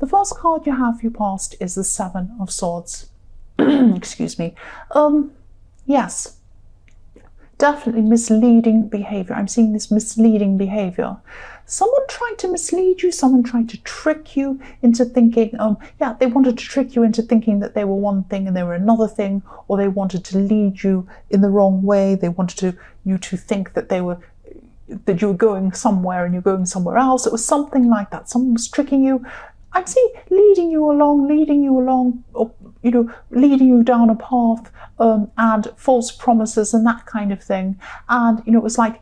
The first card you have for your past is the Seven of Swords. Excuse me. Yes, definitely misleading behavior. I'm seeing this misleading behavior. Someone tried to mislead you, someone tried to trick you into thinking, yeah, they wanted to trick you into thinking that they were one thing and they were another thing, or they wanted to lead you in the wrong way. They wanted you to think that you were going somewhere and you're going somewhere else. It was something like that. Someone was tricking you. I'm seeing leading you along, or, leading you down a path, and false promises and that kind of thing. And, it was like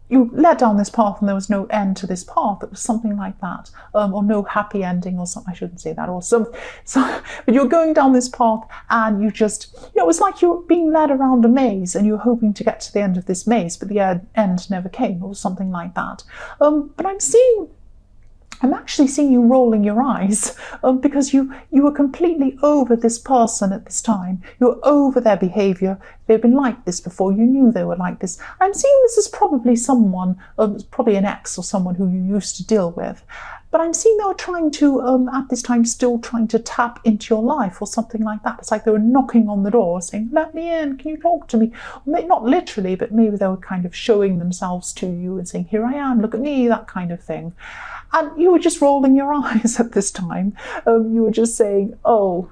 you led down this path and there was no end to this path. It was something like that, or no happy ending or something. I shouldn't say that, or so, but you're going down this path and you just, it was like you were being led around a maze and you were hoping to get to the end of this maze, but the end never came, or something like that. But I'm actually seeing you rolling your eyes, because you were completely over this person at this time. You were over their behavior. They've been like this before. You knew they were like this. I'm seeing this as probably someone, probably an ex or someone who you used to deal with. But I'm seeing they were trying to, at this time, still trying to tap into your life or something like that. It's like they were knocking on the door saying, let me in, can you talk to me? Not literally, but maybe they were kind of showing themselves to you and saying, here I am, look at me, that kind of thing. And you were just rolling your eyes at this time. You were just saying, oh,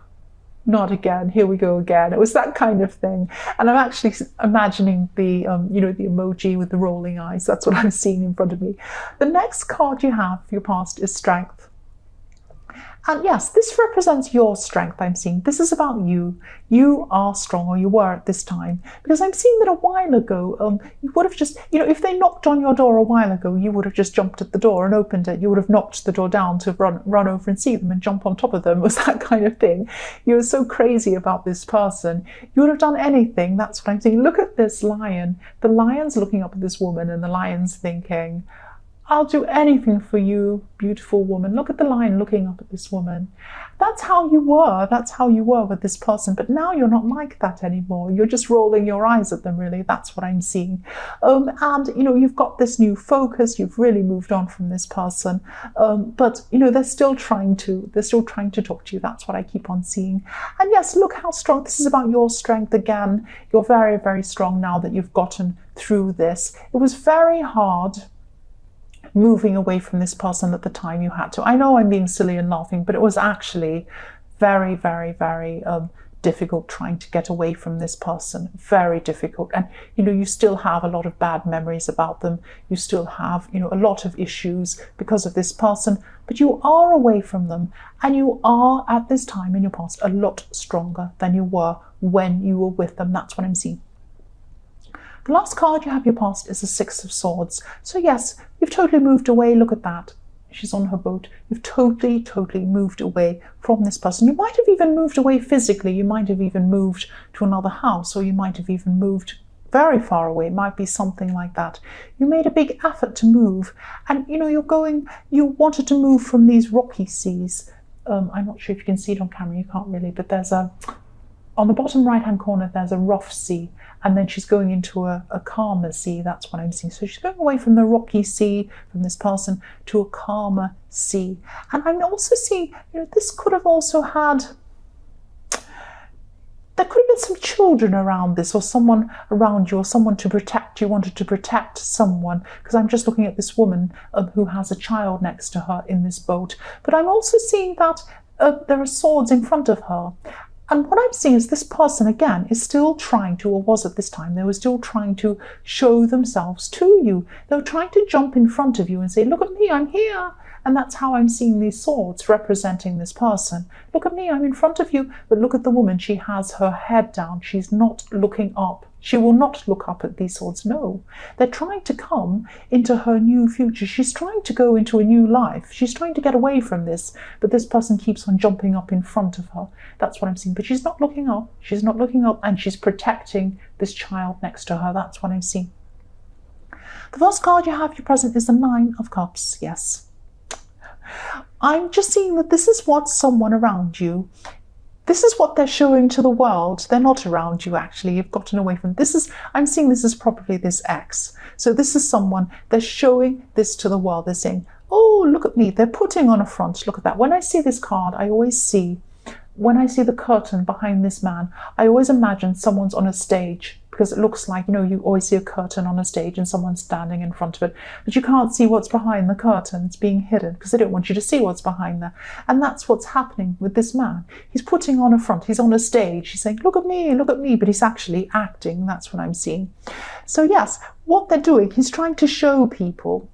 not again, here we go again. It was that kind of thing. And I'm actually imagining the, the emoji with the rolling eyes. That's what I'm seeing in front of me. The next card you have for your past is Strength. And yes, this represents your strength, I'm seeing. This is about you. You are strong, or you were at this time. Because I'm seeing that a while ago, you would have just, if they knocked on your door a while ago, you would have just jumped at the door and opened it. You would have knocked the door down to run over and see them and jump on top of them. It was that kind of thing. You were so crazy about this person. You would have done anything. That's what I'm seeing. Look at this lion. The lion's looking up at this woman, and the lion's thinking, I'll do anything for you, beautiful woman. Look at the lion looking up at this woman. That's how you were. That's how you were with this person. But now you're not like that anymore. You're just rolling your eyes at them, really. That's what I'm seeing. And, you've got this new focus. You've really moved on from this person. But, they're still trying to talk to you. That's what I keep on seeing. And yes, look how strong. This is about your strength again. You're very, very strong now that you've gotten through this. It was very hard moving away from this person at the time you had to. I know I'm being silly and laughing, but it was actually very, very, very difficult trying to get away from this person. Very difficult. And, you still have a lot of bad memories about them. You still have, a lot of issues because of this person, but you are away from them. And you are, at this time in your past, a lot stronger than you were when you were with them. That's what I'm seeing. The last card you have your past is the Six of Swords. So yes, you've totally moved away. Look at that. She's on her boat. You've totally, totally moved away from this person. You might have even moved away physically. You might have even moved to another house, or you might have even moved very far away. It might be something like that. You made a big effort to move, and you wanted to move from these rocky seas. I'm not sure if you can see it on camera. You can't really, but on the bottom right-hand corner, there's a rough sea, and then she's going into a calmer sea. That's what I'm seeing. So she's going away from the rocky sea, from this person, to a calmer sea. And I'm also seeing, this could have also had, there could have been some children around this, or someone around you, or someone to protect. You wanted to protect someone, because I'm just looking at this woman who has a child next to her in this boat. But I'm also seeing that there are swords in front of her. And what I'm seeing is this person, again, is still trying to, or was at this time, they were still trying to show themselves to you. They were trying to jump in front of you and say, look at me, I'm here. And that's how I'm seeing these swords representing this person. Look at me, I'm in front of you. But look at the woman, she has her head down. She's not looking up. She will not look up at these swords. No, they're trying to come into her new future. She's trying to go into a new life. She's trying to get away from this, but this person keeps on jumping up in front of her. That's what I'm seeing. But she's not looking up. She's not looking up, and she's protecting this child next to her. That's what I'm seeing. The first card you have your present is the Nine of Cups. Yes. I'm just seeing that this is what someone around you, this is what they're showing to the world. They're not around you, actually. You've gotten away from this. I'm seeing this is probably this ex. So this is someone, they're showing this to the world. They're saying, oh, oh, look at me, they're putting on a front. Look at that. When I see this card, I always see, when I see the curtain behind this man, I always imagine someone's on a stage, because it looks like, you know, you always see a curtain on a stage and someone's standing in front of it, but you can't see what's behind the curtain. It's being hidden because they don't want you to see what's behind there. And that's what's happening with this man. He's putting on a front. He's on a stage. He's saying, look at me, but he's actually acting. That's what I'm seeing. So yes, what they're doing, he's trying to show people,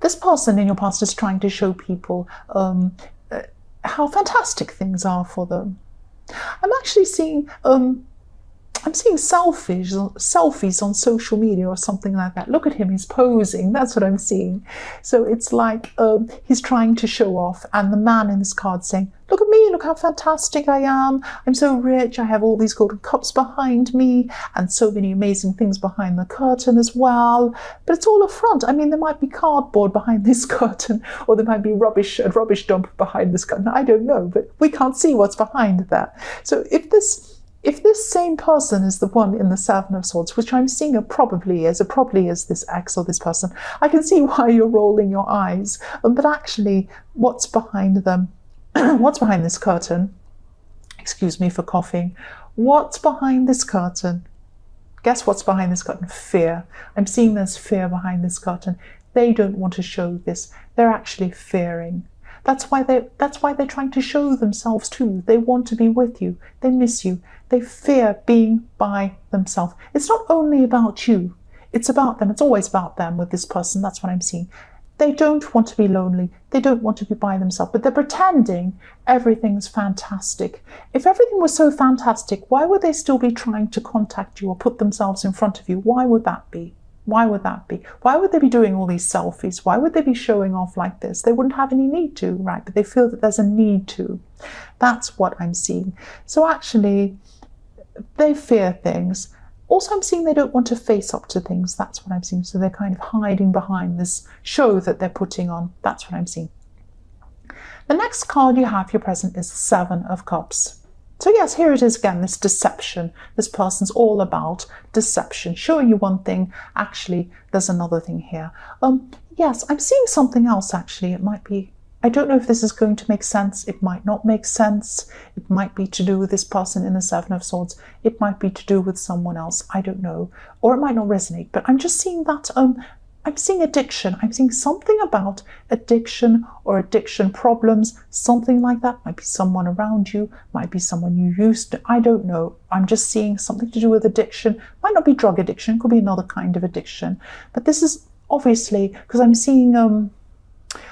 this person in your past is trying to show people how fantastic things are for them. I'm actually seeing I'm seeing selfies on social media or something like that. Look at him, he's posing. That's what I'm seeing. So it's like he's trying to show off, and the man in this card saying, look at me, look how fantastic I am. I'm so rich. I have all these golden cups behind me and so many amazing things behind the curtain as well. But it's all a front. I mean, there might be cardboard behind this curtain, or there might be a rubbish dump behind this curtain. I don't know, but we can't see what's behind that. So if this same person is the one in the Seven of Swords, which I'm seeing it probably is this ex or this person, I can see why you're rolling your eyes. But actually, what's behind them? What's behind this curtain? Excuse me for coughing. What's behind this curtain? Guess what's behind this curtain? Fear. I'm seeing there's fear behind this curtain. They don't want to show this. They're actually fearing. That's why they're trying to show themselves too. They want to be with you. They miss you. They fear being by themselves. It's not only about you. It's about them. It's always about them with this person. That's what I'm seeing. They don't want to be lonely. They don't want to be by themselves, but they're pretending everything's fantastic. If everything was so fantastic, why would they still be trying to contact you or put themselves in front of you? Why would that be? Why would that be? Why would they be doing all these selfies? Why would they be showing off like this? They wouldn't have any need to, right? But they feel that there's a need to. That's what I'm seeing. So actually, they fear things. Also, I'm seeing they don't want to face up to things. That's what I'm seeing. So they're kind of hiding behind this show that they're putting on. That's what I'm seeing. The next card you have, your present, is the Seven of Cups. So yes, here it is again, this deception. This person's all about deception, showing you one thing. Actually, there's another thing here. Yes, I'm seeing something else actually. It might be, I don't know if this is going to make sense. It might not make sense. It might be to do with this person in the Seven of Swords. It might be to do with someone else. I don't know. Or it might not resonate. But I'm just seeing that I'm seeing addiction. I'm seeing something about addiction or addiction problems, something like that. Might be someone around you, might be someone you used to, I don't know. I'm just seeing something to do with addiction. Might not be drug addiction, could be another kind of addiction. But this is obviously, because I'm seeing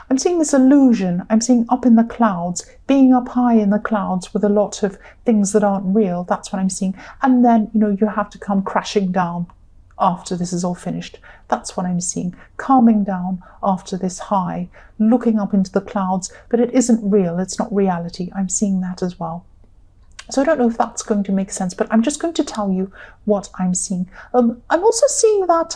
this illusion. I'm seeing up in the clouds, being up high in the clouds with a lot of things that aren't real. That's what I'm seeing. And then, you know, you have to come crashing down after this is all finished. That's what I'm seeing. Calming down after this high, looking up into the clouds, but it isn't real. It's not reality. I'm seeing that as well. So I don't know if that's going to make sense, but I'm just going to tell you what I'm seeing. I'm also seeing that,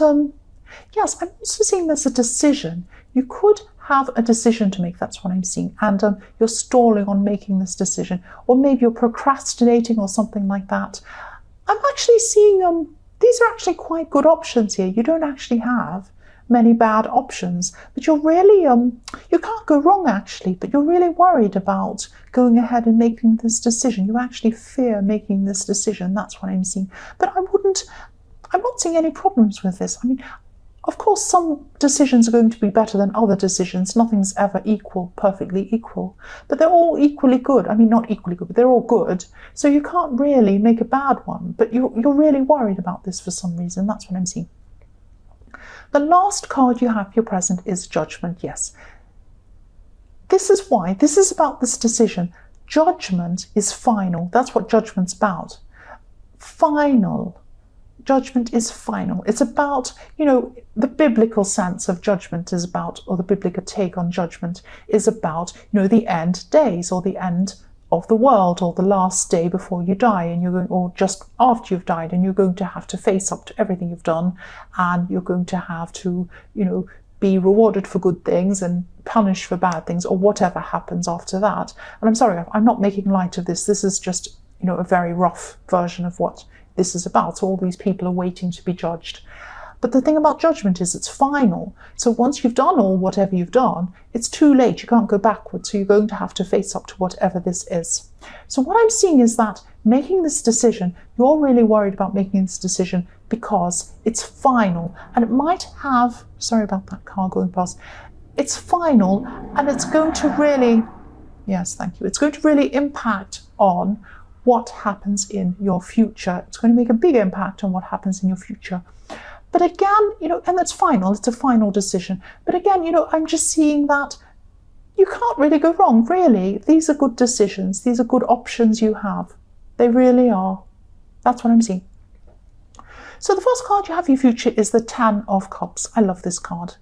yes, I'm also seeing there's a decision. You could have a decision to make. That's what I'm seeing. And you're stalling on making this decision, or maybe you're procrastinating or something like that. I'm actually seeing these are actually quite good options here. You don't actually have many bad options, but you're really, you can't go wrong actually, but you're really worried about going ahead and making this decision. You actually fear making this decision. That's what I'm seeing. But I'm not seeing any problems with this. I mean, of course, some decisions are going to be better than other decisions. Nothing's ever equal, perfectly equal, but they're all equally good. I mean, not equally good, but they're all good. So you can't really make a bad one, but you're really worried about this for some reason. That's what I'm seeing. The last card you have, your present, is Judgment. Yes. This is why. This is about this decision. Judgment is final. That's what judgment's about. Final. Judgment is final. It's about, you know, the biblical sense of judgment is about, or the biblical take on judgment is about, you know, the end days or the end of the world or the last day before you die, and you're going, or just after you've died, and you're going to have to face up to everything you've done, and you're going to have to, you know, be rewarded for good things and punished for bad things, or whatever happens after that. And I'm sorry, I'm not making light of this. This is just, you know, a very rough version of what this is about. So all these people are waiting to be judged. But the thing about judgment is it's final. So once you've done whatever you've done, it's too late. You can't go backwards. So you're going to have to face up to whatever this is. So what I'm seeing is that making this decision, you're really worried about making this decision because it's final. And it might have, sorry about that car going past, it's final and it's going to really, yes, thank you. It's going to really impact on what happens in your future. It's going to make a big impact on what happens in your future. But again, and that's final, it's a final decision. But again, I'm just seeing that you can't really go wrong, really. These are good decisions. These are good options you have. They really are. That's what I'm seeing. So the first card you have for your future is the 10 of Cups. I love this card.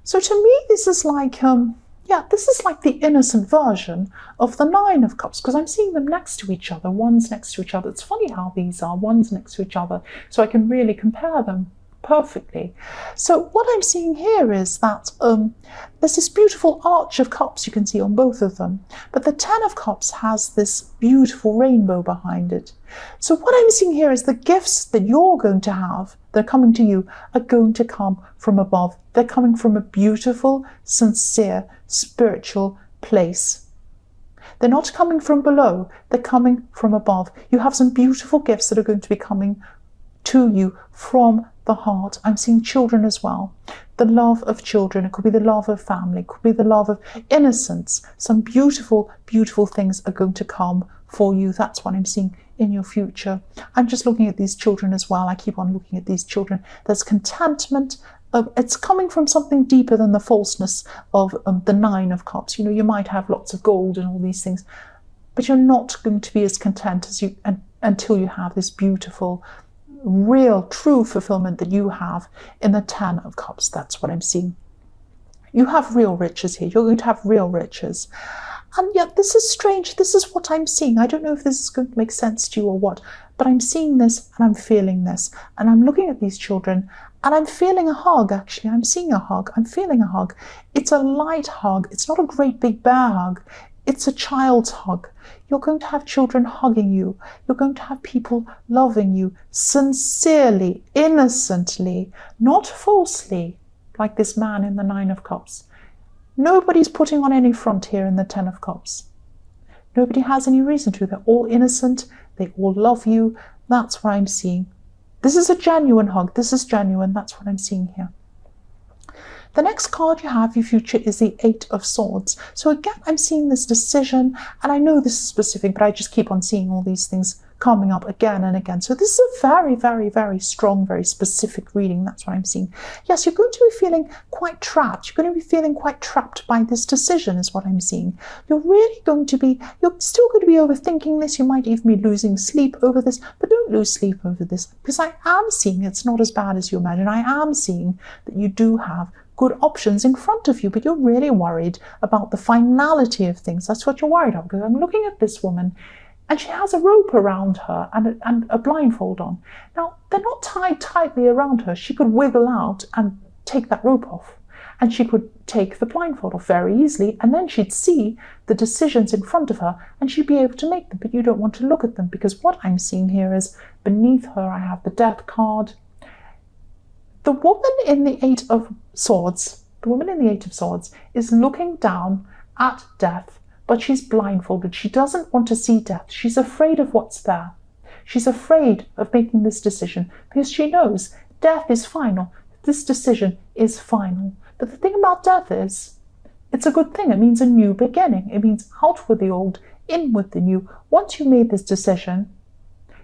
So to me, this is like, this is like the innocent version of the 9 of Cups, because I'm seeing them next to each other. One's next to each other. It's funny how these are. One's next to each other. So I can really compare them perfectly. So what I'm seeing here is that there's this beautiful arch of cups you can see on both of them, but the 10 of Cups has this beautiful rainbow behind it. So what I'm seeing here is the gifts that you're going to have, that are coming to you, are going to come from above. They're coming from a beautiful, sincere, spiritual place. They're not coming from below, they're coming from above. You have some beautiful gifts that are going to be coming to you from the heart. I'm seeing children as well. The love of children. It could be the love of family. It could be the love of innocence. Some beautiful, beautiful things are going to come for you. That's what I'm seeing in your future. I'm just looking at these children as well. I keep on looking at these children. There's contentment. It's coming from something deeper than the falseness of the 9 of Cups. You might have lots of gold and all these things, but you're not going to be as content as you until you have this beautiful, real, true fulfillment that you have in the 10 of Cups. That's what I'm seeing. You have real riches here. You're going to have real riches. And yet this is strange. This is what I'm seeing. I don't know if this is going to make sense to you or what, but I'm seeing this and I'm feeling this. And I'm looking at these children and I'm feeling a hug, actually. I'm seeing a hug. I'm feeling a hug. It's a light hug. It's not a great big bear hug. It's a child's hug. You're going to have children hugging you. You're going to have people loving you sincerely, innocently, not falsely, like this man in the 9 of Cups. Nobody's putting on any front here in the 10 of Cups. Nobody has any reason to. They're all innocent. They all love you. That's what I'm seeing. This is a genuine hug. This is genuine. That's what I'm seeing here. The next card you have, your future, is the 8 of Swords. So again, I'm seeing this decision, and I know this is specific, but I just keep on seeing all these things coming up again and again. So this is a very, very, very strong, very specific reading. That's what I'm seeing. Yes, you're going to be feeling quite trapped. You're going to be feeling quite trapped by this decision is what I'm seeing. You're still going to be overthinking this. You might even be losing sleep over this, but don't lose sleep over this, because I am seeing it's not as bad as you imagine. I am seeing that you do have good options in front of you, but you're really worried about the finality of things. That's what you're worried about, because I'm looking at this woman and she has a rope around her and a blindfold on. Now, they're not tied tightly around her. She could wiggle out and take that rope off, and she could take the blindfold off very easily, and then she'd see the decisions in front of her and she'd be able to make them, but you don't want to look at them, because what I'm seeing here is beneath her I have the Death card. The woman in the 8 of Swords, is looking down at death, but she's blindfolded. She doesn't want to see death. She's afraid of what's there. She's afraid of making this decision because she knows death is final. This decision is final. But the thing about death is, it's a good thing. It means a new beginning. It means out with the old, in with the new. Once you've made this decision,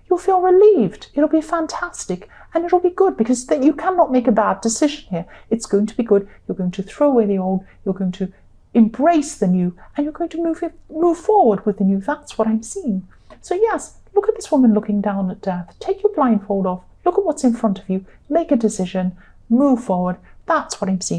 you'll feel relieved. It'll be fantastic. And it'll be good, because you cannot make a bad decision here. It's going to be good. You're going to throw away the old. You're going to embrace the new. And you're going to move forward with the new. That's what I'm seeing. So yes, look at this woman looking down at death. Take your blindfold off. Look at what's in front of you. Make a decision. Move forward. That's what I'm seeing.